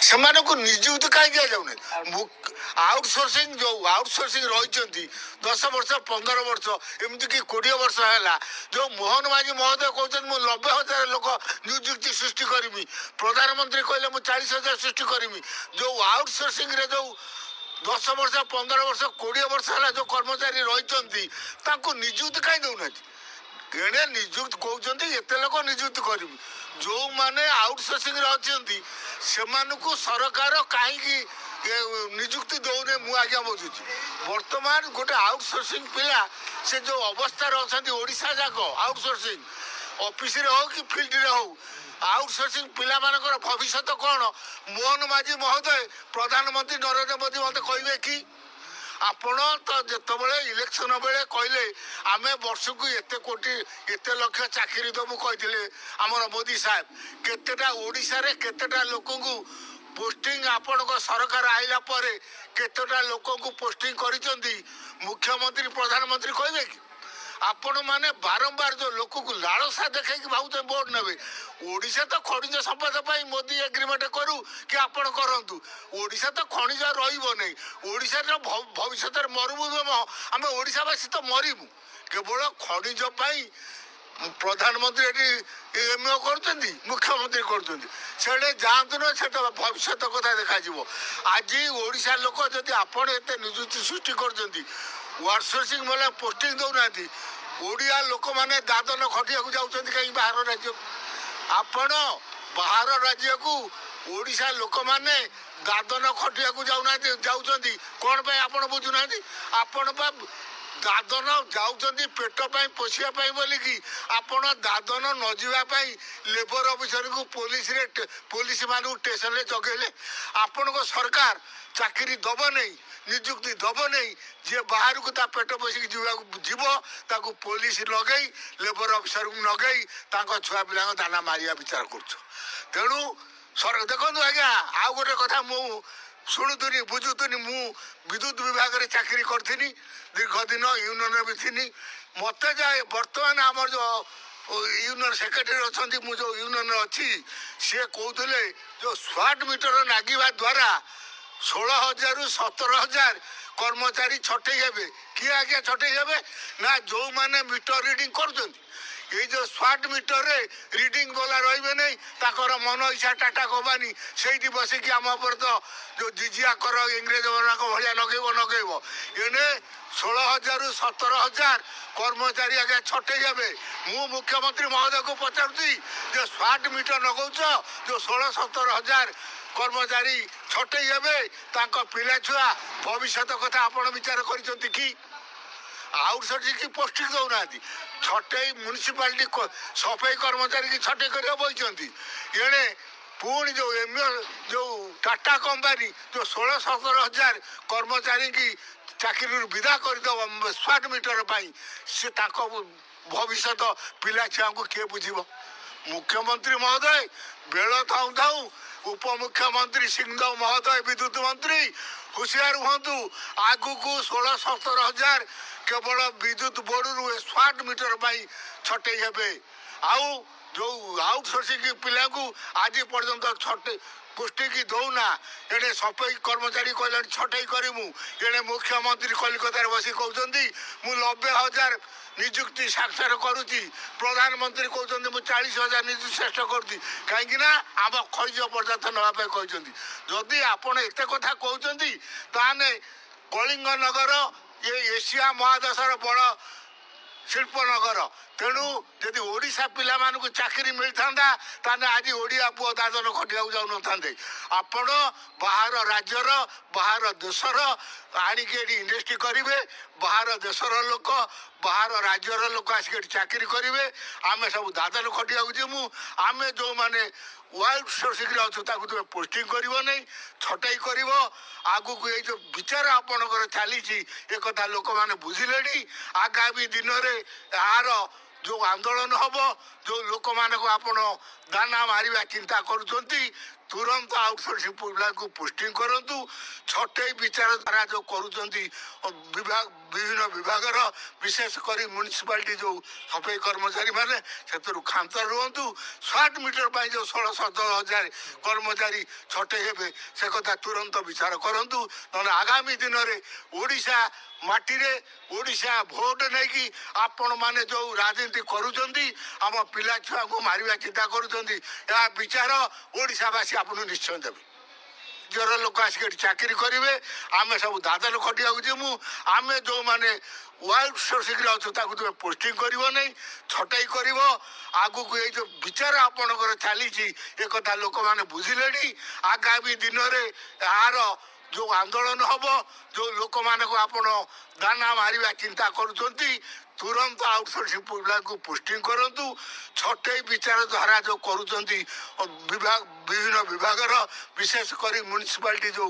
ସେମାନଙ୍କୁ ନିଯୁକ୍ତି କାହିଁ ଦିଆଯାଉନି? ଆଉଟସୋର୍ସିଂ ଯୋଉ ଆଉଟସୋର୍ସିଂ ରହିଛନ୍ତି 10 ବର୍ଷ 15 ବର୍ଷ ଏମିତିକି 20 ବର୍ଷ ହେଲା, ଯୋଉ ମୋହନ ମାଝୀ ମହୋଦୟ କହୁଛନ୍ତି ମୁଁ 90,000 ଲୋକ ନିଯୁକ୍ତି ସୃଷ୍ଟି କରିବି, ପ୍ରଧାନମନ୍ତ୍ରୀ କହିଲେ ମୁଁ 40,000 ସୃଷ୍ଟି କରିବି, ଯୋଉ ଆଉଟସୋର୍ସିଂରେ ଯୋଉ 10 ବର୍ଷ 15 ବର୍ଷ 20 ବର୍ଷ ହେଲା ଯୋଉ କର୍ମଚାରୀ ରହିଛନ୍ତି ତାଙ୍କୁ ନିଯୁକ୍ତି କାହିଁ ଦେଉନାହାନ୍ତି? ଏଣେ ନିଯୁକ୍ତି କହୁଛନ୍ତି ଏତେ ଲୋକ ନିଯୁକ୍ତି କରିବି, ଯେଉଁମାନେ ଆଉଟସୋର୍ସିଂରେ ଅଛନ୍ତି ସେମାନଙ୍କୁ ସରକାର କାହିଁକି ନିଯୁକ୍ତି ଦେଉନି? ମୁଁ ଆଜ୍ଞା ବୁଝୁଛି ବର୍ତ୍ତମାନ ଗୋଟେ ଆଉଟସୋର୍ସିଂ ପିଲା ସେ ଯେଉଁ ଅବସ୍ଥାରେ ଅଛନ୍ତି ଓଡ଼ିଶା ଯାକ ଆଉଟସୋର୍ସିଂ ଅଫିସରେ ହଉ କି ଫିଲ୍ଡରେ ହଉ ଆଉଟସୋର୍ସିଂ ପିଲାମାନଙ୍କର ଭବିଷ୍ୟତ କ'ଣ? ମୋହନ ମାଝୀ ମହୋଦୟ ପ୍ରଧାନମନ୍ତ୍ରୀ ନରେନ୍ଦ୍ର ମୋଦି ମୋତେ କହିବେ କି ଆପଣ ତ ଯେତେବେଳେ ଇଲେକ୍ସନ ବେଳେ କହିଲେ ଆମେ ବର୍ଷକୁ ଏତେ କୋଟି ଏତେ ଲକ୍ଷ ଚାକିରି ଦେବୁ କହିଥିଲେ ଆମର ମୋଦି ସାହେବ, କେତେଟା ଓଡ଼ିଶାରେ କେତେଟା ଲୋକଙ୍କୁ ପୋଷ୍ଟିଂ ଆପଣଙ୍କ ସରକାର ଆଇଲା ପରେ କେତେଟା ଲୋକଙ୍କୁ ପୋଷ୍ଟିଂ କରିଛନ୍ତି ମୁଖ୍ୟମନ୍ତ୍ରୀ ପ୍ରଧାନମନ୍ତ୍ରୀ କହିବେ କି? ଆପଣମାନେ ବାରମ୍ବାର ଯେଉଁ ଲୋକକୁ ଲାଳସା ଦେଖେଇକି ଭାବୁଛନ୍ତି ଭୋଟ ନେବେ। ଓଡ଼ିଶା ତ ଖଣିଜ ସମ୍ପଦ ପାଇଁ ମୋଦି ଏଗ୍ରିମେଣ୍ଟ କରୁ କି ଆପଣ କରନ୍ତୁ, ଓଡ଼ିଶା ତ ଖଣିଜ ରହିବ ନାହିଁ। ଓଡ଼ିଶାର ଭବିଷ୍ୟତରେ ମରୁଭୂମି ଆମେ ଓଡ଼ିଶାବାସୀ ତ ମରିବୁ। କେବଳ ଖଣିଜ ପାଇଁ ପ୍ରଧାନମନ୍ତ୍ରୀ ଏଠି ଏମଓ କରୁଛନ୍ତି, ମୁଖ୍ୟମନ୍ତ୍ରୀ କରୁଛନ୍ତି। ସେଠି ଯାଆନ୍ତୁ ନା, ସେଟା ଭବିଷ୍ୟତ କଥା ଦେଖାଯିବ। ଆଜି ଓଡ଼ିଶା ଲୋକ ଯଦି ଆପଣ ଏତେ ନିଯୁକ୍ତି ସୃଷ୍ଟି କରୁଛନ୍ତି, ଆଉଟସୋର୍ସିଂ ମାନେ ପୋଷ୍ଟିଂ ଦେଉନାହାନ୍ତି, ଓଡ଼ିଆ ଲୋକମାନେ ଦାଦନ ଖଟିବାକୁ ଯାଉଛନ୍ତି କାହିଁକି ବାହାର ରାଜ୍ୟକୁ? ଆପଣ ବାହାର ରାଜ୍ୟକୁ ଓଡ଼ିଶା ଲୋକମାନେ ଦାଦନ ଖଟିବାକୁ ଯାଉଛନ୍ତି କ'ଣ ପାଇଁ ଆପଣ ବୁଝୁନାହାନ୍ତି? ଆପଣ ବା ଦାଦନ ଯାଉଛନ୍ତି ପେଟ ପାଇଁ ପୋଷିବା ପାଇଁ ବୋଲିକି ଆପଣ ଦାଦନ ନ ଯିବା ପାଇଁ ଲେବର ଅଫିସରଙ୍କୁ ପୋଲିସ ମାନଙ୍କୁ ଷ୍ଟେସନରେ ଜଗେଇଲେ। ଆପଣଙ୍କ ସରକାର ଚାକିରି ଦେବ ନାହିଁ, ନିଯୁକ୍ତି ଦେବ ନାହିଁ। ଯିଏ ବାହାରକୁ ତା ପେଟ ପୋଷିକି ଯିବ ତାକୁ ପୋଲିସ ଲଗେଇ ଲେବର ଅଫିସରଙ୍କୁ ଲଗେଇ ତାଙ୍କ ଛୁଆ ପିଲାଙ୍କ ଦାନା ମାରିବା ବିଚାର କରୁଛ। ତେଣୁ ଦେଖନ୍ତୁ ଆଜ୍ଞା, ଆଉ ଗୋଟେ କଥା ମୁଁ ଶୁଣୁଥିଲି ବୁଝୁଥିଲି, ମୁଁ ବିଦ୍ୟୁତ ବିଭାଗରେ ଚାକିରି କରିଥିଲି, ଦୀର୍ଘ ଦିନ ୟୁନିୟନରେ ବି ଥିଲି। ମୋତେ ଯାଏ ବର୍ତ୍ତମାନ ଆମର ଯେଉଁ ୟୁନିୟନ ସେକ୍ରେଟାରୀ ଅଛନ୍ତି, ମୁଁ ଯେଉଁ ୟୁନିୟନରେ ଅଛି, ସିଏ କହୁଥିଲେ ଯେଉଁ ସ୍ମାର୍ଟ ମିଟର ଲାଗିବା ଦ୍ୱାରା 16,000ରୁ 17,000 କର୍ମଚାରୀ ଛଟେଇ ହେବେ। କିଏ ଆଜ୍ଞା ଛଟେଇ ହେବେ? ନା ଯେଉଁମାନେ ମିଟର ରିଡ଼ିଂ କରୁଛନ୍ତି। ଏଇ ଯେଉଁ ସ୍ମାର୍ଟ ମିଟରରେ ରିଡ଼ିଂ ବାଲା ରହିବେ ନାହିଁ, ତାଙ୍କର ମନ ଇଚ୍ଛା ଟାଟା କମ୍ପାନୀ ସେଇଠି ବସିକି ଆମ ଉପରେ ତ ଯେଉଁ ଜିଜିଆ କର ଇଂରେଜମାନଙ୍କ ଭଳିଆ ଲଗେଇବ। ଏଣେ 16,000ରୁ 17,000 କର୍ମଚାରୀ ଆଜ୍ଞା ଛଟେଇ ହେବେ। ମୁଁ ମୁଖ୍ୟମନ୍ତ୍ରୀ ମହୋଦୟକୁ ପଚାରୁଛି ଯେ ସ୍ମାର୍ଟ ମିଟର ଲଗାଉଛ, ଯେଉଁ 16-17,000 କର୍ମଚାରୀ ଛଟେଇ ହେବେ, ତାଙ୍କ ପିଲାଛୁଆ ଭବିଷ୍ୟତ କଥା ଆପଣ ବିଚାର କରିଛନ୍ତି କି? ଆଉଟସୋର୍ସିଂ କି ପୋଷ୍ଟିଂ ଦେଉନାହାନ୍ତି, ଛଟେଇ ମ୍ୟୁନିସିପାଲିଟି ସଫେଇ କର୍ମଚାରୀ କି ଛଟେଇ କରିବାକୁ ବସିଛନ୍ତି। ଏଣେ ପୁଣି ଯେଉଁ ଟାଟା କମ୍ପାନୀ ଯେଉଁ 16-17,000 କର୍ମଚାରୀ କି ଚାକିରିରୁ ବିଦା କରିଦେବ ସ୍ମାର୍ଟ ମିଟର ପାଇଁ, ସେ ତାଙ୍କ ଭବିଷ୍ୟତ ପିଲା ଛୁଆଙ୍କୁ କିଏ ବୁଝିବ? ମୁଖ୍ୟମନ୍ତ୍ରୀ ମହୋଦୟ ବେଳ ଥାଉ ଥାଉ ଉପମୁଖ୍ୟମନ୍ତ୍ରୀ ସିଂହଦେଓ ମହୋଦୟ ବିଦ୍ୟୁତ ମନ୍ତ୍ରୀ ହୁସିଆର ହୁଅନ୍ତୁ। ଆଗକୁ 16-17,000 କେବଳ ବିଦ୍ୟୁତ ବୋର୍ଡରୁ ସ୍ମାର୍ଟ ମିଟର ପାଇଁ ଛଟେଇ ହେବେ। ଆଉ ଯେଉଁ ଆଉଟସୋର୍ସିଂ ପିଲାଙ୍କୁ ଆଜି ପର୍ଯ୍ୟନ୍ତ ପୋଷ୍ଟିଂ ଦେଉନା, ଏଣେ ସଫେଇ କର୍ମଚାରୀ କହିଲେଣି ଛଟେଇ କରିମୁ। ଏଣେ ମୁଖ୍ୟମନ୍ତ୍ରୀ କଲିକତାରେ ବସି କହୁଛନ୍ତି ମୁଁ 90,000 ନିଯୁକ୍ତି ସାକ୍ଷର କରୁଛି, ପ୍ରଧାନମନ୍ତ୍ରୀ କହୁଛନ୍ତି ମୁଁ 40,000 ନିଯୁକ୍ତି ଶ୍ରେଷ୍ଠ କରୁଛି। କାହିଁକି ନା ଆମ ଖଣିଜ ପଦାର୍ଥ ନେବା ପାଇଁ କହିଛନ୍ତି। ଯଦି ଆପଣ ଏତେ କଥା କହୁଛନ୍ତି ତାହେଲେ କଳିଙ୍ଗ ନଗର ଏ ଏସିଆ ମହାଦେଶର ବଡ଼ ଶିଳ୍ପନଗର। ତେଣୁ ଯଦି ଓଡ଼ିଶା ପିଲାମାନଙ୍କୁ ଚାକିରି ମିଳିଥାନ୍ତା ତାହେଲେ ଆଜି ଓଡ଼ିଆ ପୁଅ ଦାଦନ ଖଟିବାକୁ ଯାଉନଥାନ୍ତେ। ଆପଣ ବାହାର ରାଜ୍ୟର ବାହାର ଦେଶର ଆଣିକି ଏଠି ଇଣ୍ଡଷ୍ଟ୍ରି କରିବେ, ବାହାର ଦେଶର ଲୋକ ବାହାର ରାଜ୍ୟର ଲୋକ ଆସିକି ଏଠି ଚାକିରି କରିବେ, ଆମେ ସବୁ ଦାଦନ ଖଟିବାକୁ ଯିବୁ। ଆମେ ଯେଉଁମାନେ ଆଉଟସୋର୍ସିଂରେ ଅଛୁ ତାକୁ ତୁମେ ପୋଷ୍ଟିଂ କରିବ ନାହିଁ, ଛଟେଇ କରିବ। ଆଗକୁ ଏଇ ଯେଉଁ ବିଚାର ଆପଣଙ୍କର ଚାଲିଛି ଏକଥା ଲୋକମାନେ ବୁଝିଲେଣି। ଆଗାମୀ ଦିନରେ ଏହାର ଯେଉଁ ଆନ୍ଦୋଳନ ହେବ, ଯେଉଁ ଲୋକମାନଙ୍କୁ ଆପଣ ଦାନା ମାରିବା ଚିନ୍ତା କରୁଛନ୍ତି, ତୁରନ୍ତ ଆଉଟସୋର୍ସିଂ ପିଲାଙ୍କୁ ପୋଷ୍ଟିଂ କରନ୍ତୁ। ଛଟେଇ ବିଚାରଧାରା ଯେଉଁ କରୁଛନ୍ତି ବିଭିନ୍ନ ବିଭାଗର, ବିଶେଷ କରି ମ୍ୟୁନିସିପାଲିଟି ଯେଉଁ ସଫେଇ କର୍ମଚାରୀମାନେ, ସେଥିରୁ କ୍ଷାନ୍ତ ରୁହନ୍ତୁ। ସ୍ମାର୍ଟ ମିଟର ପାଇଁ ଯେଉଁ 16-17 ହଜାର କର୍ମଚାରୀ ଛଟେଇ ହେବେ, ସେ କଥା ତୁରନ୍ତ ବିଚାର କରନ୍ତୁ। ନହେଲେ ଆଗାମୀ ଦିନରେ ଓଡ଼ିଶା ମାଟିରେ, ଓଡ଼ିଶା ଭୋଟ ନେଇକି ଆପଣମାନେ ଯେଉଁ ରାଜନୀତି କରୁଛନ୍ତି, ଆମ ପିଲା ଛୁଆଙ୍କୁ ମାରିବା ଚିନ୍ତା କରୁଛନ୍ତି, ଏହା ବିଚାର ଓଡ଼ିଶାବାସୀ ଆପଣଙ୍କୁ ନିଶ୍ଚୟ ଦେବେ। ଜର ଲୋକ ଆସିକି ଏଠି ଚାକିରି କରିବେ, ଆମେ ସବୁ ଦାଦନ ଖଟିବାକୁ ଯିବୁ। ଆମେ ଯେଉଁମାନେ ୱାଇଲ୍ଡ ସୋର୍ସିଂରେ ଅଛୁ ତାକୁ ତୁମେ ପୋଷ୍ଟିଂ କରିବ ନାହିଁ, ଛଟେଇ କରିବ। ଆଗକୁ ଏଇ ଯେଉଁ ବିଚାର ଆପଣଙ୍କର ଚାଲିଛି, ଏ କଥା ଲୋକମାନେ ବୁଝିଲେଣି। ଆଗାମୀ ଦିନରେ ଏହାର ଯେଉଁ ଆନ୍ଦୋଳନ ହେବ, ଯେଉଁ ଲୋକମାନଙ୍କୁ ଆପଣ ଦାନା ମାରିବା ଚିନ୍ତା କରୁଛନ୍ତି, ତୁରନ୍ତ ଆଉଟସୋର୍ସିଂ ପିଲାଙ୍କୁ ପୋଷ୍ଟିଂ କରନ୍ତୁ। ଛଟେଇ ବିଚାରଧାରା ଯେଉଁ କରୁଛନ୍ତି ବିଭିନ୍ନ ବିଭାଗର, ବିଶେଷ କରି ମ୍ୟୁନିସିପାଲିଟି ଯେଉଁ